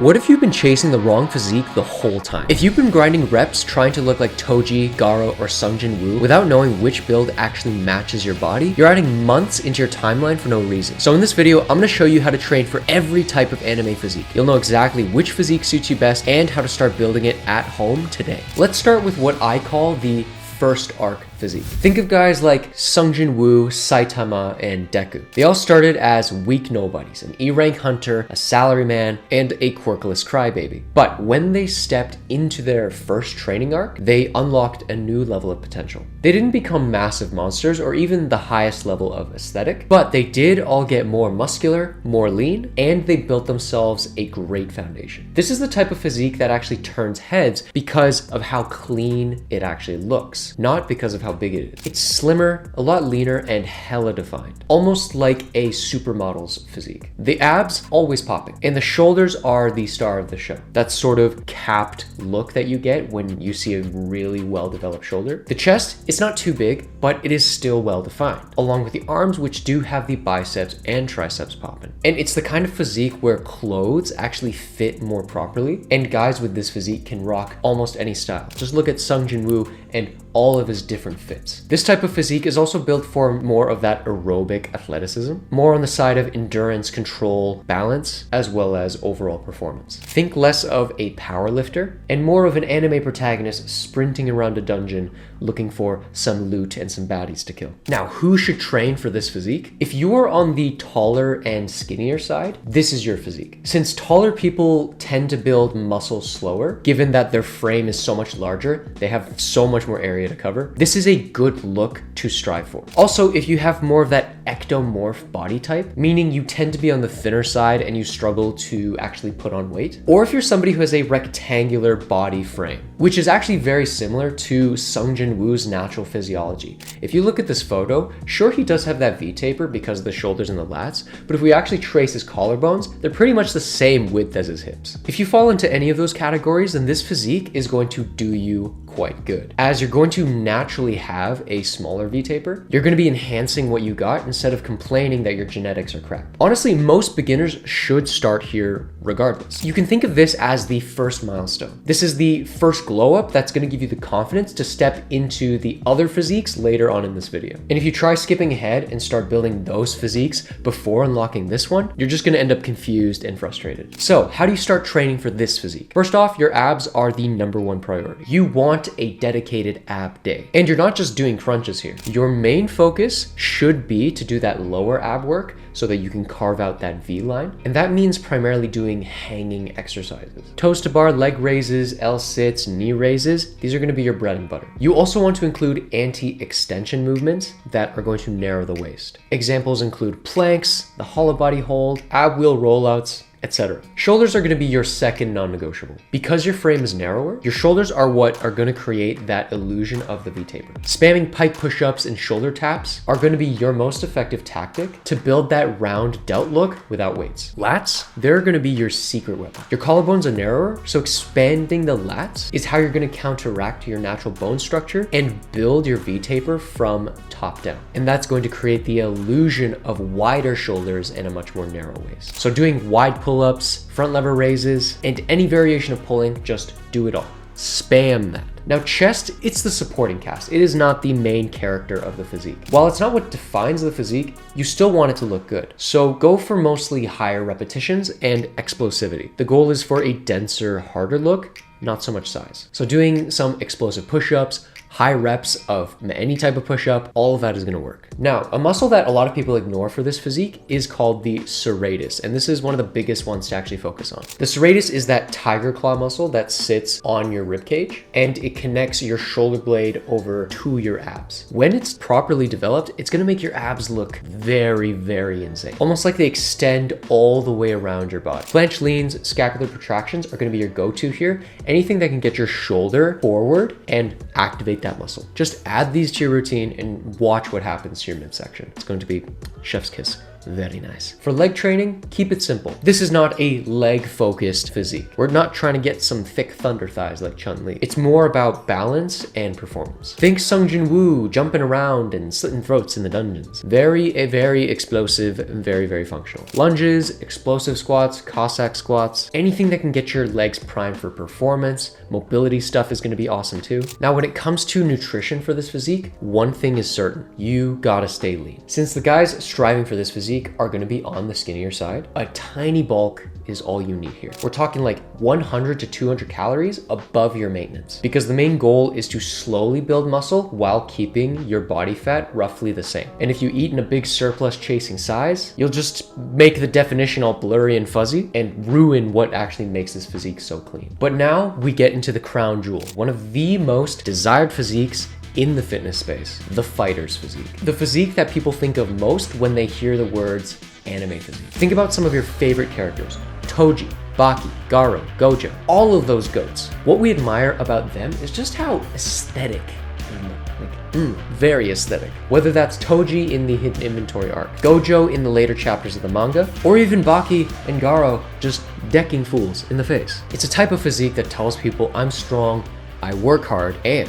What if you've been chasing the wrong physique the whole time? If you've been grinding reps trying to look like Toji, Garo, or Sungjin Woo without knowing which build actually matches your body, you're adding months into your timeline for no reason. So in this video, I'm going to show you how to train for every type of anime physique. You'll know exactly which physique suits you best and how to start building it at home today. Let's start with what I call the first arc physique. Think of guys like Sungjin Woo, Saitama, and Deku. They all started as weak nobodies, an E-rank hunter, a salaryman, and a quirkless crybaby. But when they stepped into their first training arc, they unlocked a new level of potential. They didn't become massive monsters or even the highest level of aesthetic, but they did all get more muscular, more lean, and they built themselves a great foundation. This is the type of physique that actually turns heads because of how clean it actually looks, not because of how big it is. It's slimmer, a lot leaner, and hella defined. Almost like a supermodel's physique. The abs always popping, and the shoulders are the star of the show. That sort of capped look that you get when you see a really well-developed shoulder. The chest, it's not too big, but it is still well-defined, along with the arms, which do have the biceps and triceps popping. And it's the kind of physique where clothes actually fit more properly, and guys with this physique can rock almost any style. Just look at Sungjin Woo and all of his different fits. This type of physique is also built for more of that aerobic athleticism, more on the side of endurance, control, balance, as well as overall performance. Think less of a power lifter and more of an anime protagonist sprinting around a dungeon looking for some loot and some baddies to kill. Now, who should train for this physique? If you are on the taller and skinnier side, this is your physique. Since taller people tend to build muscle slower, given that their frame is so much larger, they have so much more area to cover. This is a good look to strive for. Also, if you have more of that ectomorph body type, meaning you tend to be on the thinner side and you struggle to actually put on weight, or if you're somebody who has a rectangular body frame, which is actually very similar to Sungjin Woo's natural physiology. If you look at this photo, sure, he does have that V-taper because of the shoulders and the lats, but if we actually trace his collarbones, they're pretty much the same width as his hips. If you fall into any of those categories, then this physique is going to do you quite good, as you're going to naturally have a smaller V-taper. You're going to be enhancing what you got instead of complaining that your genetics are crap. Honestly, most beginners should start here regardless. You can think of this as the first milestone. This is the first glow up that's going to give you the confidence to step into the other physiques later on in this video. And if you try skipping ahead and start building those physiques before unlocking this one, you're just going to end up confused and frustrated. So how do you start training for this physique? First off, your abs are the #1 priority. You want a dedicated ab day. And you're not just doing crunches here. Your main focus should be to do that lower ab work so that you can carve out that V line. And that means primarily doing hanging exercises. Toes to bar, leg raises, L-sits, knee raises. These are going to be your bread and butter. You also want to include anti-extension movements that are going to narrow the waist. Examples include planks, the hollow body hold, ab wheel rollouts, etc. Shoulders are going to be your second non-negotiable. Because your frame is narrower, your shoulders are what are going to create that illusion of the V-taper. Spamming pike push-ups and shoulder taps are going to be your most effective tactic to build that round delt look without weights. Lats, they're going to be your secret weapon. Your collarbones are narrower, so expanding the lats is how you're going to counteract your natural bone structure and build your V-taper from top down. And that's going to create the illusion of wider shoulders and a much more narrow waist. So doing wide pull-ups, front lever raises, and any variation of pulling, just do it all. Spam that. Now chest, it's the supporting cast. It is not the main character of the physique. While it's not what defines the physique, you still want it to look good. So go for mostly higher repetitions and explosivity. The goal is for a denser, harder look, not so much size. So doing some explosive push-ups, high reps of any type of push-up, all of that is going to work. Now, a muscle that a lot of people ignore for this physique is called the serratus, and this is one of the biggest ones to actually focus on. The serratus is that tiger claw muscle that sits on your rib cage, and it connects your shoulder blade over to your abs. When it's properly developed, it's going to make your abs look very, very insane. Almost like they extend all the way around your body. Flange leans, scapular protractions are going to be your go-to here. Anything that can get your shoulder forward and activate that muscle. Just add these to your routine and watch what happens to your midsection. It's going to be chef's kiss. Very nice. For leg training, keep it simple. This is not a leg-focused physique. We're not trying to get some thick thunder thighs like Chun-Li. It's more about balance and performance. Think Sung Jin Woo jumping around and slitting throats in the dungeons. Very explosive, very, very functional. Lunges, explosive squats, Cossack squats, anything that can get your legs primed for performance. Mobility stuff is gonna be awesome too. Now, when it comes to nutrition for this physique, one thing is certain. You gotta stay lean. Since the guys striving for this physique are going to be on the skinnier side, a tiny bulk is all you need here. We're talking like 100 to 200 calories above your maintenance, because the main goal is to slowly build muscle while keeping your body fat roughly the same. And if you eat in a big surplus chasing size, you'll just make the definition all blurry and fuzzy and ruin what actually makes this physique so clean. But now we get into the crown jewel, one of the most desired physiques in the fitness space, the fighter's physique. The physique that people think of most when they hear the words anime physique. Think about some of your favorite characters: Toji, Baki, Garo, Gojo, all of those goats. What we admire about them is just how aesthetic they look. Very aesthetic. Whether that's Toji in the Hidden Inventory arc, Gojo in the later chapters of the manga, or even Baki and Garo just decking fools in the face. It's a type of physique that tells people I'm strong, I work hard, and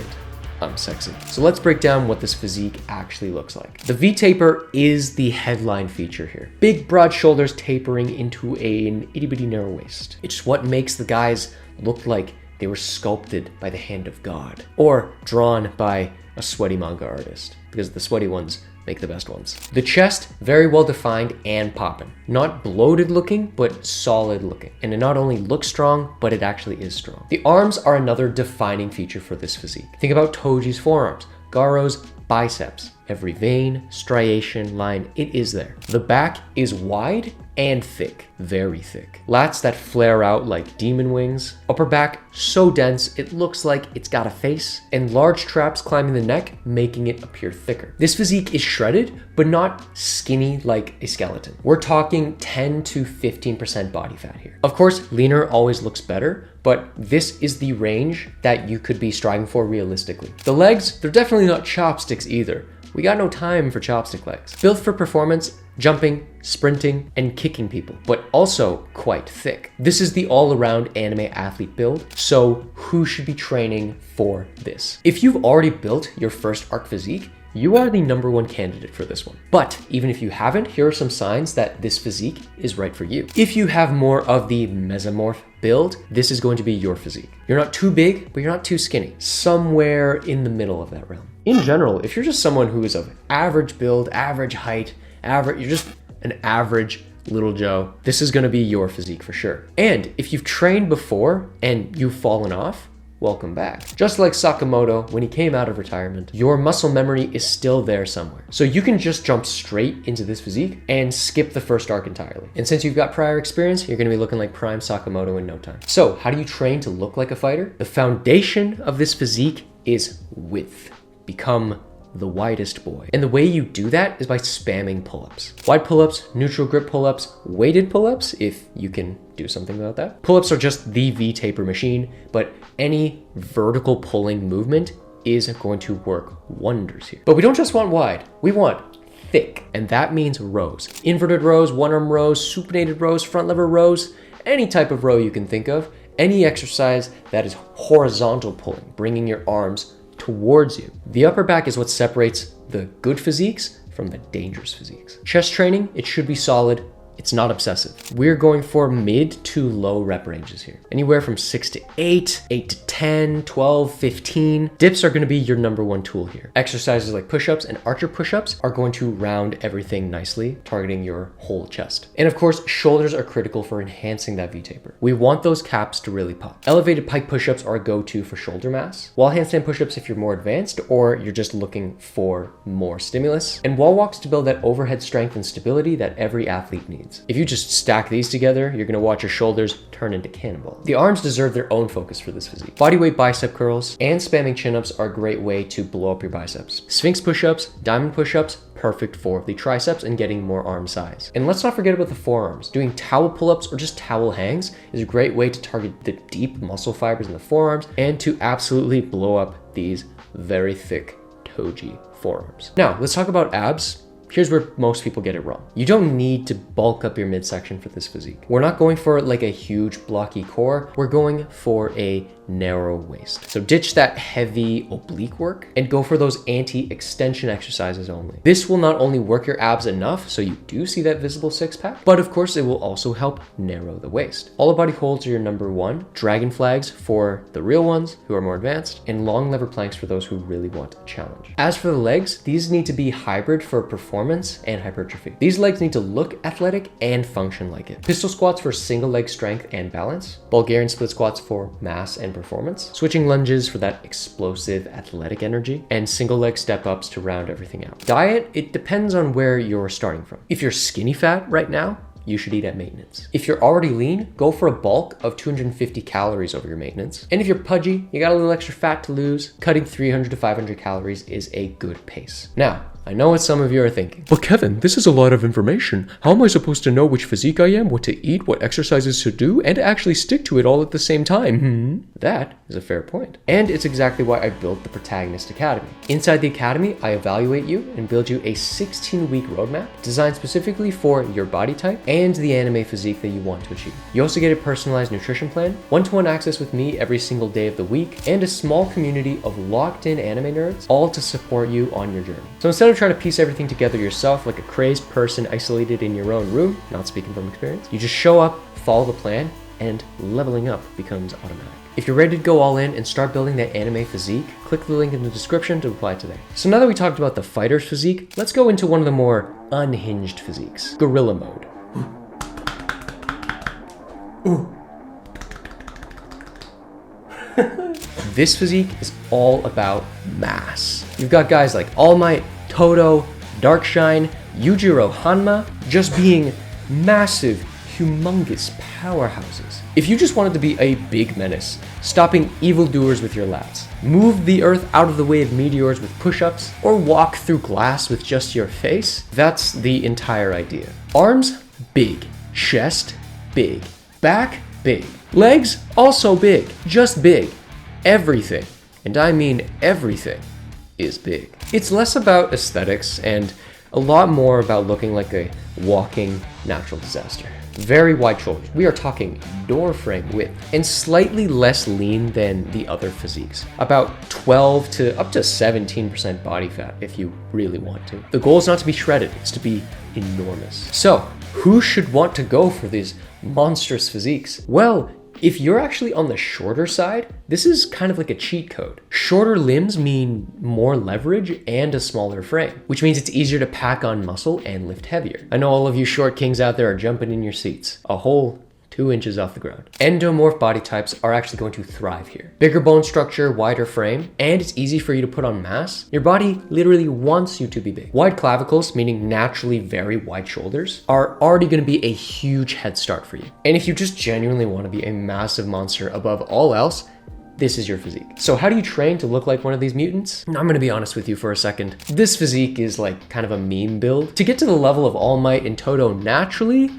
I'm sexy. So let's break down what this physique actually looks like. The V-taper is the headline feature here. Big broad shoulders tapering into an itty bitty narrow waist. It's what makes the guys look like they were sculpted by the hand of God, or drawn by a sweaty manga artist, because the sweaty ones make the best ones. The chest, very well defined and popping. Not bloated looking, but solid looking. And it not only looks strong, but it actually is strong. The arms are another defining feature for this physique. Think about Toji's forearms, Garo's biceps. Every vein, striation, line, it is there. The back is wide and thick, very thick. Lats that flare out like demon wings. Upper back so dense it looks like it's got a face, and large traps climbing the neck, making it appear thicker. This physique is shredded, but not skinny like a skeleton. We're talking 10 to 15% body fat here. Of course, leaner always looks better, but this is the range that you could be striving for realistically. The legs, they're definitely not chopsticks either. We got no time for chopstick legs. Built for performance, jumping, sprinting, and kicking people, but also quite thick. This is the all-around anime athlete build, so who should be training for this? If you've already built your first arc physique, you are the #1 candidate for this one. But even if you haven't, here are some signs that this physique is right for you. If you have more of the mesomorph build, this is going to be your physique. You're not too big, but you're not too skinny. Somewhere in the middle of that realm. In general, if you're just someone who is of average build, average height, you're just an average little Joe, this is gonna be your physique for sure. And if you've trained before and you've fallen off, welcome back. Just like Sakamoto, when he came out of retirement, your muscle memory is still there somewhere. So you can just jump straight into this physique and skip the first arc entirely. And since you've got prior experience, you're gonna be looking like prime Sakamoto in no time. So how do you train to look like a fighter? The foundation of this physique is width. Become the widest boy. And the way you do that is by spamming pull-ups. Wide pull-ups, neutral grip pull-ups, weighted pull-ups, if you can do something about that. Pull-ups are just the V-taper machine, but any vertical pulling movement is going to work wonders here. But we don't just want wide, we want thick, and that means rows. Inverted rows, one-arm rows, supinated rows, front lever rows, any type of row you can think of, any exercise that is horizontal pulling, bringing your arms towards you. The upper back is what separates the good physiques from the dangerous physiques. Chest training, it should be solid. It's not obsessive. We're going for mid to low rep ranges here. Anywhere from 6 to 8, 8 to 10, 12, 15. Dips are gonna be your #1 tool here. Exercises like push-ups and archer push-ups are going to round everything nicely, targeting your whole chest. And of course, shoulders are critical for enhancing that V-taper. We want those caps to really pop. Elevated pike push-ups are a go-to for shoulder mass. Wall handstand push-ups if you're more advanced or you're just looking for more stimulus. And wall walks to build that overhead strength and stability that every athlete needs. If you just stack these together, you're gonna watch your shoulders turn into cannonballs. The arms deserve their own focus for this physique. Bodyweight bicep curls and spamming chin-ups are a great way to blow up your biceps. Sphinx push-ups, diamond push-ups, perfect for the triceps and getting more arm size. And let's not forget about the forearms. Doing towel pull-ups or just towel hangs is a great way to target the deep muscle fibers in the forearms and to absolutely blow up these very thick Toji forearms. Now, let's talk about abs here's where most people get it wrong. You don't need to bulk up your midsection for this physique. We're not going for like a huge blocky core. We're going for a narrow waist. So ditch that heavy oblique work and go for those anti-extension exercises only. This will not only work your abs enough so you do see that visible six pack, but of course it will also help narrow the waist. All the body holds are your number one, dragon flags for the real ones who are more advanced, and long lever planks for those who really want a challenge. As for the legs, these need to be hybrid for performance and hypertrophy. These legs need to look athletic and function like it. Pistol squats for single leg strength and balance, Bulgarian split squats for mass and performance, switching lunges for that explosive athletic energy, and single leg step ups to round everything out. Diet, it depends on where you're starting from. If you're skinny fat right now, you should eat at maintenance. If you're already lean, go for a bulk of 250 calories over your maintenance. And if you're pudgy, you got a little extra fat to lose, cutting 300 to 500 calories is a good pace. Now, I know what some of you are thinking. But Kevin, this is a lot of information. How am I supposed to know which physique I am, what to eat, what exercises to do, and actually stick to it all at the same time? That is a fair point. And it's exactly why I built the Protagonist Academy. Inside the Academy, I evaluate you and build you a 16-week roadmap designed specifically for your body type and the anime physique that you want to achieve. You also get a personalized nutrition plan, one-to-one access with me every single day of the week, and a small community of locked-in anime nerds, all to support you on your journey. So instead of trying to piece everything together yourself like a crazed person isolated in your own room, not speaking from experience, you just show up, follow the plan, and leveling up becomes automatic. If you're ready to go all in and start building that anime physique, click the link in the description to apply today. So now that we talked about the fighter's physique, let's go into one of the more unhinged physiques, gorilla mode. This physique is all about mass. You've got guys like All Might, Toto, Darkshine, Yujiro Hanma, just being massive, humongous powerhouses. If you just wanted to be a big menace, stopping evildoers with your lats, move the earth out of the way of meteors with push-ups, or walk through glass with just your face, that's the entire idea. Arms, big. Chest, big. Back, big. Legs, also big. Just big. Everything, and I mean everything, is big. It's less about aesthetics and a lot more about looking like a walking natural disaster. Very wide shoulders. We are talking door frame width, and slightly less lean than the other physiques. About 12 to up to 17% body fat if you really want to. The goal is not to be shredded, it's to be enormous. So, who should want to go for these monstrous physiques? Well, if you're actually on the shorter side, this is kind of like a cheat code. Shorter limbs mean more leverage and a smaller frame, which means it's easier to pack on muscle and lift heavier. I know all of you short kings out there are jumping in your seats. A whole 2 inches off the ground. Endomorph body types are actually going to thrive here. Bigger bone structure, wider frame, and it's easy for you to put on mass. Your body literally wants you to be big. Wide clavicles, meaning naturally very wide shoulders, are already going to be a huge head start for you. And if you just genuinely want to be a massive monster above all else, this is your physique. So how do you train to look like one of these mutants? I'm gonna be honest with you for a second. This physique is like kind of a meme build. To get to the level of All Might and Toto naturally,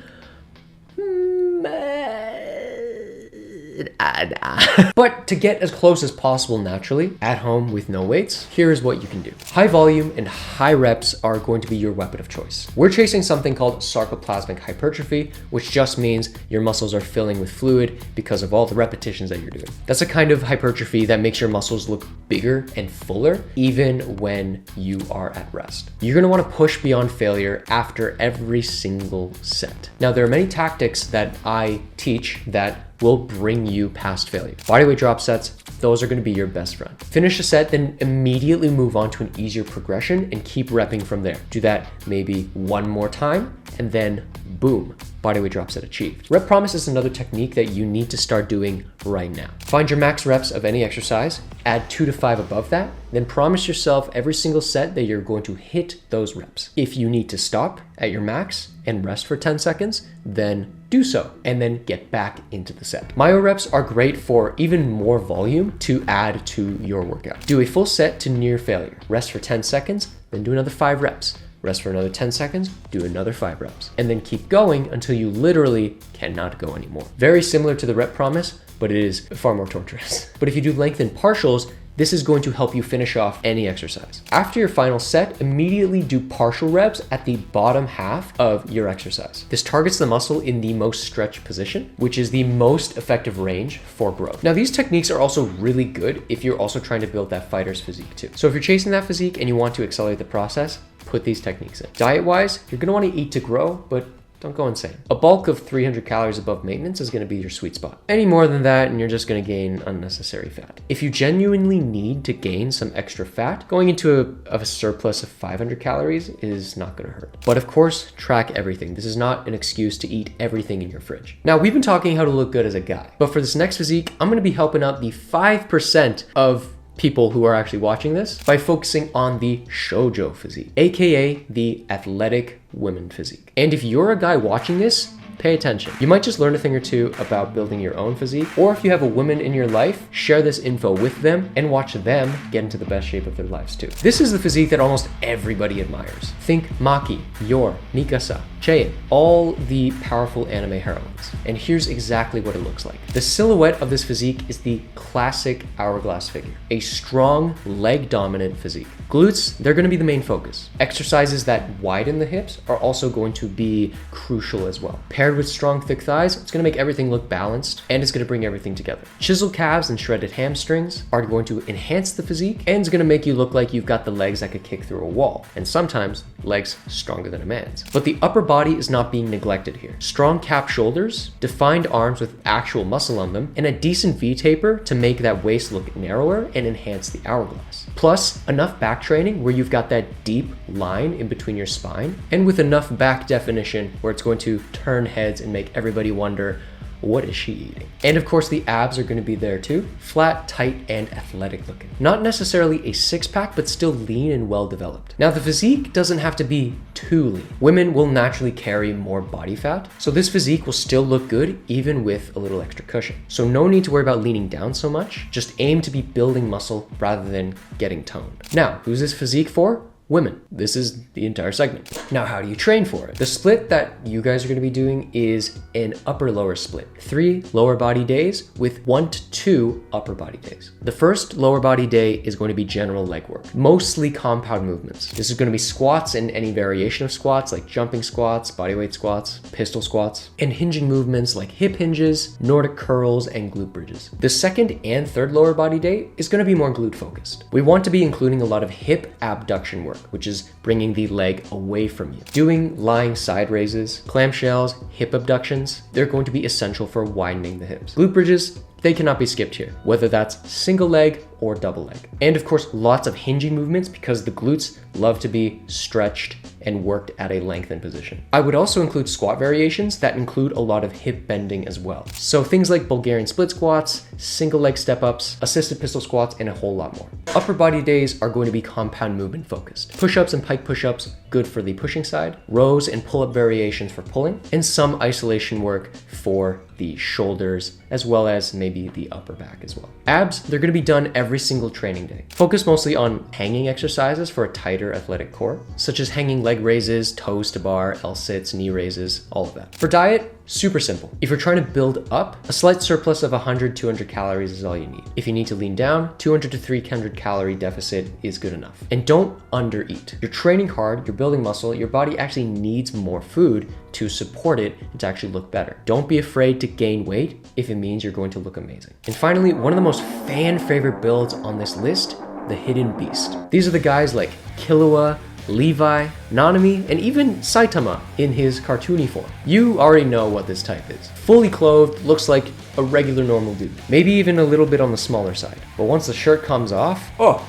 but to get as close as possible naturally, at home with no weights, here is what you can do. High volume and high reps are going to be your weapon of choice. We're chasing something called sarcoplasmic hypertrophy, which just means your muscles are filling with fluid because of all the repetitions that you're doing. That's a kind of hypertrophy that makes your muscles look bigger and fuller, even when you are at rest. You're gonna wanna push beyond failure after every single set. Now, there are many tactics that I teach that will bring you past failure. Bodyweight drop sets, those are gonna be your best friend. Finish a set, then immediately move on to an easier progression and keep repping from there. Do that maybe one more time, and then boom, bodyweight drop set achieved. Rep promise is another technique that you need to start doing right now. Find your max reps of any exercise, add 2 to 5 above that, then promise yourself every single set that you're going to hit those reps. If you need to stop at your max and rest for 10 seconds, then do so, and then get back into the set. Myo reps are great for even more volume to add to your workout. Do a full set to near failure. Rest for 10 seconds, then do another 5 reps. Rest for another 10 seconds, do another 5 reps, and then keep going until you literally cannot go anymore. Very similar to the rep promise, but it is far more torturous. But if you do lengthened partials, This is going to help you finish off any exercise. After your final set, immediately do partial reps at the bottom half of your exercise. This targets the muscle in the most stretched position, which is the most effective range for growth. Now, these techniques are also really good if you're also trying to build that fighter's physique too. So if you're chasing that physique and you want to accelerate the process, put these techniques in. Diet-wise, you're gonna wanna eat to grow, but don't go insane. A bulk of 300 calories above maintenance is gonna be your sweet spot. Any more than that and you're just gonna gain unnecessary fat. If you genuinely need to gain some extra fat, going into a surplus of 500 calories is not gonna hurt. But of course, track everything. This is not an excuse to eat everything in your fridge. Now, we've been talking how to look good as a guy, but for this next physique, I'm gonna be helping out the 5% of people who are actually watching this by focusing on the shoujo physique, aka the athletic women physique. And if you're a guy watching this, pay attention. You might just learn a thing or two about building your own physique, or if you have a woman in your life, share this info with them and watch them get into the best shape of their lives too. This is the physique that almost everybody admires. Think Maki, Yor, Mikasa, Chie, all the powerful anime heroines. And here's exactly what it looks like. The silhouette of this physique is the classic hourglass figure, a strong, leg-dominant physique. Glutes, they're gonna be the main focus. Exercises that widen the hips are also going to be crucial as well. Paired with strong, thick thighs, it's gonna make everything look balanced and it's gonna bring everything together. Chiseled calves and shredded hamstrings are going to enhance the physique and it's gonna make you look like you've got the legs that could kick through a wall, and sometimes legs stronger than a man's. But the upper body is not being neglected here. Strong cap shoulders, defined arms with actual muscle on them, and a decent V-taper to make that waist look narrower and enhance the hourglass. Plus, enough back training where you've got that deep line in between your spine, and with enough back definition where it's going to turn heads and make everybody wonder, what is she eating? And of course, the abs are going to be there too. Flat, tight, and athletic looking. Not necessarily a six-pack, but still lean and well developed. Now, the physique doesn't have to be too lean. Women will naturally carry more body fat, so this physique will still look good even with a little extra cushion. So no need to worry about leaning down so much. Just aim to be building muscle rather than getting toned. Now, who's this physique for? Women. This is the entire segment. Now, how do you train for it? The split that you guys are going to be doing is an upper-lower split. 3 lower body days with 1 to 2 upper body days. The first lower body day is going to be general leg work, mostly compound movements. This is going to be squats and any variation of squats like jumping squats, bodyweight squats, pistol squats, and hinging movements like hip hinges, Nordic curls, and glute bridges. The second and third lower body day is going to be more glute focused. We want to be including a lot of hip abduction work, which is bringing the leg away from you. Doing lying side raises, clamshells, hip abductions, they're going to be essential for widening the hips. Glute bridges, they cannot be skipped here, whether that's single leg or double leg. And of course, lots of hinging movements because the glutes love to be stretched and worked at a lengthened position. I would also include squat variations that include a lot of hip bending as well. So things like Bulgarian split squats, single leg step ups, assisted pistol squats, and a whole lot more. Upper body days are going to be compound movement focused. Push-ups and pike push-ups, good for the pushing side, rows and pull-up variations for pulling, and some isolation work for the shoulders, as well as maybe the upper back as well. Abs, they're gonna be done every single training day. Focus mostly on hanging exercises for a tighter athletic core, such as hanging leg raises, toes to bar, L-sits, knee raises, all of that. For diet, super simple. If you're trying to build up, a slight surplus of 100-200 calories is all you need. If you need to lean down, 200 to 300 calorie deficit is good enough. And don't undereat. You're training hard, you're building muscle, your body actually needs more food to support it and to actually look better. Don't be afraid to gain weight if it means you're going to look amazing. And finally, one of the most fan favorite builds on this list, the hidden beast. These are the guys like Killua, Levi, Nanami, and even Saitama in his cartoony form. You already know what this type is. Fully clothed, looks like a regular normal dude. Maybe even a little bit on the smaller side. But once the shirt comes off, oh,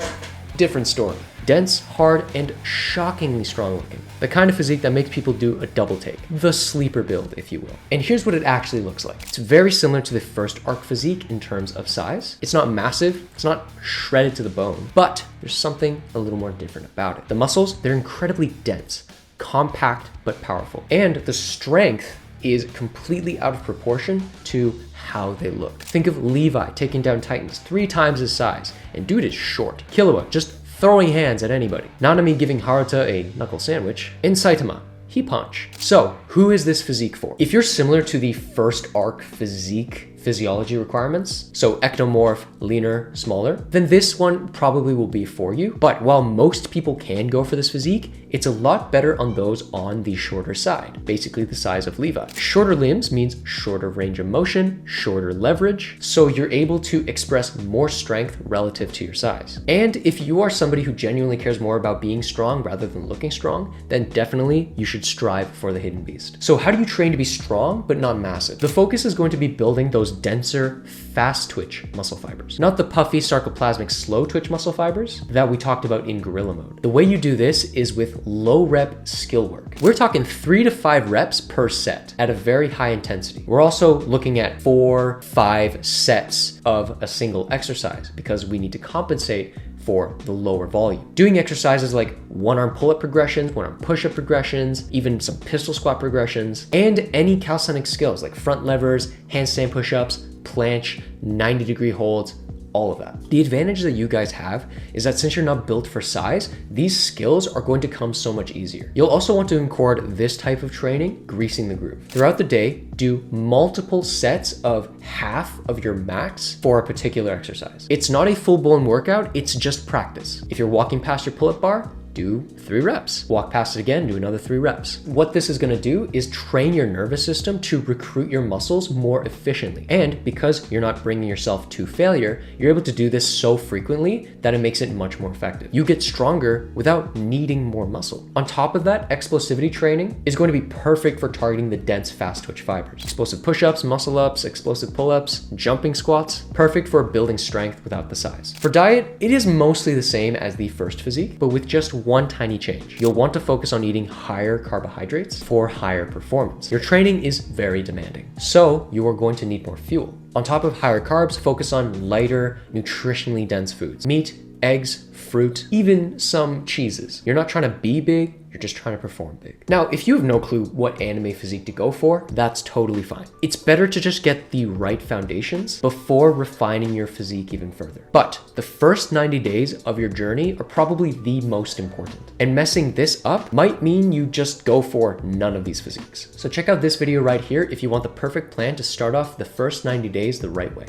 different story. Dense, hard, and shockingly strong looking. The kind of physique that makes people do a double take. The sleeper build, if you will. And here's what it actually looks like. It's very similar to the first arc physique in terms of size. It's not massive, it's not shredded to the bone, but there's something a little more different about it. The muscles, they're incredibly dense, compact, but powerful. And the strength is completely out of proportion to how they look. Think of Levi taking down Titans 3 times his size, and dude is short. Killua just throwing hands at anybody. Nanami giving Haruta a knuckle sandwich, and Saitama, he punch. So, who is this physique for? If you're similar to the first arc physique physiology requirements, so ectomorph, leaner, smaller, then this one probably will be for you. But while most people can go for this physique, it's a lot better on those on the shorter side, basically the size of Levi. Shorter limbs means shorter range of motion, shorter leverage, so you're able to express more strength relative to your size. And if you are somebody who genuinely cares more about being strong rather than looking strong, then definitely you should strive for the hidden beast. So how do you train to be strong but not massive? The focus is going to be building those denser, fast twitch muscle fibers, not the puffy sarcoplasmic slow twitch muscle fibers that we talked about in gorilla mode. The way you do this is with low rep skill work. We're talking 3 to 5 reps per set at a very high intensity. We're also looking at 4-5 sets of a single exercise because we need to compensate for the lower volume. Doing exercises like one arm pull-up progressions, one arm push-up progressions, even some pistol squat progressions, and any calisthenic skills like front levers, handstand push-ups, planche, 90-degree holds, all of that. The advantage that you guys have is that since you're not built for size, these skills are going to come so much easier. You'll also want to record this type of training, greasing the groove. Throughout the day, do multiple sets of half of your max for a particular exercise. It's not a full-blown workout, it's just practice. If you're walking past your pull-up bar, do 3 reps. Walk past it again, do another 3 reps. What this is gonna do is train your nervous system to recruit your muscles more efficiently. And because you're not bringing yourself to failure, you're able to do this so frequently that it makes it much more effective. You get stronger without needing more muscle. On top of that, explosivity training is going to be perfect for targeting the dense fast twitch fibers. Explosive push-ups, muscle ups, explosive pull-ups, jumping squats, perfect for building strength without the size. For diet, it is mostly the same as the first physique, but with just one tiny change. You'll want to focus on eating higher carbohydrates for higher performance. Your training is very demanding, so you are going to need more fuel. On top of higher carbs, focus on lighter, nutritionally dense foods. Meat, eggs, fruit, even some cheeses. You're not trying to be big, you're just trying to perform big. Now, if you have no clue what anime physique to go for, that's totally fine. It's better to just get the right foundations before refining your physique even further. But the first 90 days of your journey are probably the most important. And messing this up might mean you just go for none of these physiques. So check out this video right here if you want the perfect plan to start off the first 90 days the right way.